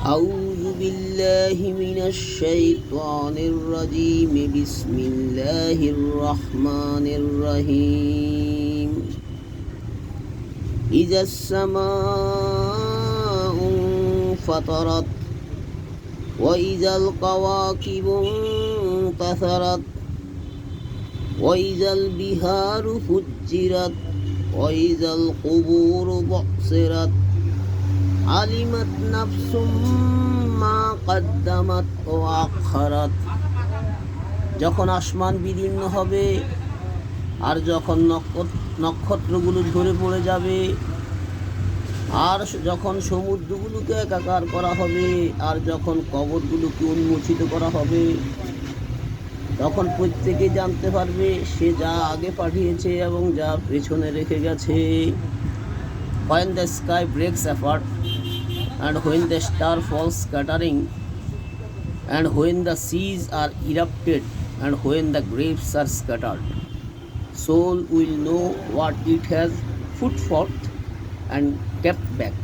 أعوذ بالله من الشيطان الرجيم بسم الله الرحمن الرحيم إذا السماء انفطرت وإذا الكواكب انتثرت وإذا البحار فجرت وإذا القبور بعثرت علمت نفس ما قدمت وأخرت। যখন আসমান বিদীর্ণ হবে আর যখন নক্ষত্রগুলো ঝরে পড়ে যাবে আর যখন সমুদ্রগুলোকে একাকার করা হবে আর যখন কবরগুলোকে উন্মোচিত করা হবে, তখন প্রত্যেকে জানতে পারবে সে যা আগে পাঠিয়েছে এবং যা পেছনে রেখে গেছে। When the sky breaks apart and when the star falls scattering and when the seas are erupted and when the graves are scattered, soul will know what it has put forth and kept back.